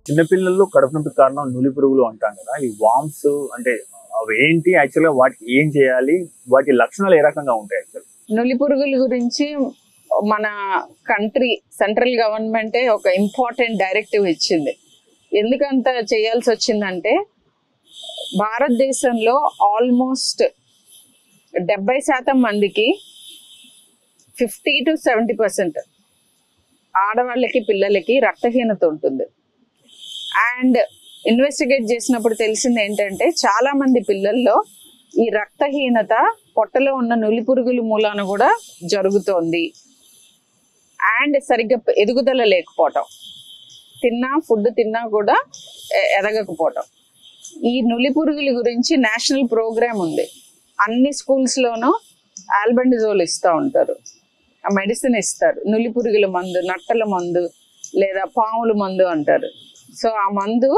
చిన్నపిల్లల్లో కడుపు నొప్పికి కారణం నులి పురుగులు అంటాం కదా. ఈ వామ్స్ అంటే అవి ఏంటి? యాక్చువల్‌గా వాటికి ఏం చేయాలి? వాటి లక్షణాలు ఏ రకంగా ఉంటాయి యాక్చువల్‌గా? నులి పురుగుల గురించి మన కంట్రీ సెంట్రల్ గవర్నమెంటే ఒక ఇంపార్టెంట్ డైరెక్టివ్ ఇచ్చింది. ఎందుకంత చేయాల్సి వచ్చిందంటే భారతదేశంలో ఆల్మోస్ట్ 70% మందికి 50 to 70% ఆడవాళ్ళకి పిల్లలకి రక్తహీనత ఉంటుంది. అండ్ ఇన్వెస్టిగేట్ చేసినప్పుడు తెలిసింది ఏంటంటే చాలా మంది పిల్లల్లో ఈ రక్తహీనత పొట్టలో ఉన్న నులి పురుగుల మూలాన కూడా జరుగుతోంది. అండ్ సరిగ్గా ఎదుగుదల లేకపోవటం, ఫుడ్ తిన్నా కూడా ఎదగకపోవటం. ఈ నులి పురుగుల గురించి నేషనల్ ప్రోగ్రామ్ ఉంది. అన్ని స్కూల్స్లోనూ ఆల్బెండజోల్ ఇస్తూ ఉంటారు, ఆ మెడిసిన్ ఇస్తారు. నులి పురుగుల మందు, నట్టల మందు లేదా పాముల మందు అంటారు. సో ఆ మందు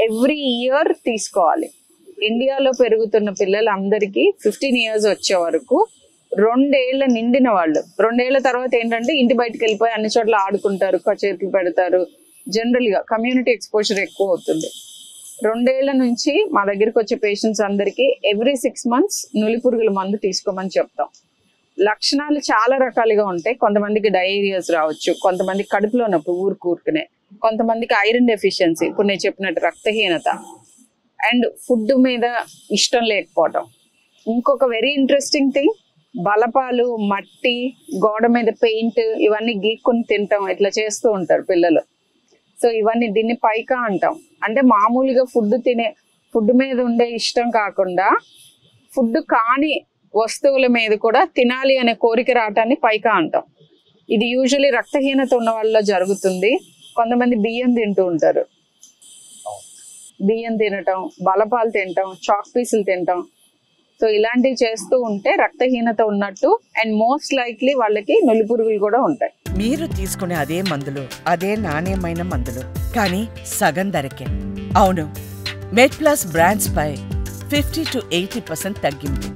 ఎవ్రీ ఇయర్ తీసుకోవాలి. ఇండియాలో పెరుగుతున్న పిల్లలందరికీ 15 years వచ్చే వరకు 2 ఏళ్ళ నిండిన వాళ్ళు, 2 ఏళ్ల తర్వాత ఏంటంటే ఇంటి బయటకు వెళ్ళిపోయి అన్ని చోట్ల ఆడుకుంటారు, చేతులు పెడతారు. జనరల్గా కమ్యూనిటీ ఎక్స్పోజర్ ఎక్కువ అవుతుంది. 2 ఏళ్ల నుంచి మా దగ్గరికి వచ్చే పేషెంట్స్ అందరికీ ఎవ్రీ 6 months నులి పురుగుల మందు తీసుకోమని చెప్తాం. లక్షణాలు చాలా రకాలుగా ఉంటాయి. కొంతమందికి డయేరియాస్ రావచ్చు, కొంతమంది కడుపులో నొప్పి ఊరుకునే, కొంతమందికి ఐరన్ డెఫిషియన్సీ, ఇప్పుడు నేను చెప్పినట్టు రక్తహీనత, అండ్ ఫుడ్ మీద ఇష్టం లేకపోవటం. ఇంకొక వెరీ ఇంట్రెస్టింగ్ థింగ్, బలపాలు, మట్టి, గోడ మీద పెయింట్ ఇవన్నీ గీక్కొని తింటాం, ఇట్లా చేస్తూ ఉంటారు పిల్లలు. సో ఇవన్నీ దీన్ని పైకా అంటాం. అంటే మామూలుగా ఫుడ్ మీద ఉండే ఇష్టం కాకుండా ఫుడ్ కాని వస్తువుల మీద కూడా తినాలి అనే కోరిక రావటాన్ని పైకా అంటాం. ఇది యూజువలీ రక్తహీనత ఉన్న వాళ్ళలో జరుగుతుంది. కొంతమంది బియ్యం తింటూ ఉంటారు, బియ్యం తినటం, బలపాలు తినటం, చాక్ పీసులు తినటం. సో ఇలాంటివి చేస్తూ ఉంటే రక్తహీనత ఉన్నట్టు, అండ్ మోస్ట్ లైక్లీ వాళ్ళకి నులి పురుగులు కూడా ఉంటాయి. మీరు తీసుకునే అదే మందులు, అదే నాణ్యమైన మందులు, కానీ సగం ధరకే. అవును, మెడ్ ప్లస్ బ్రాండ్స్ పై 50 to 80% తగ్గింపు.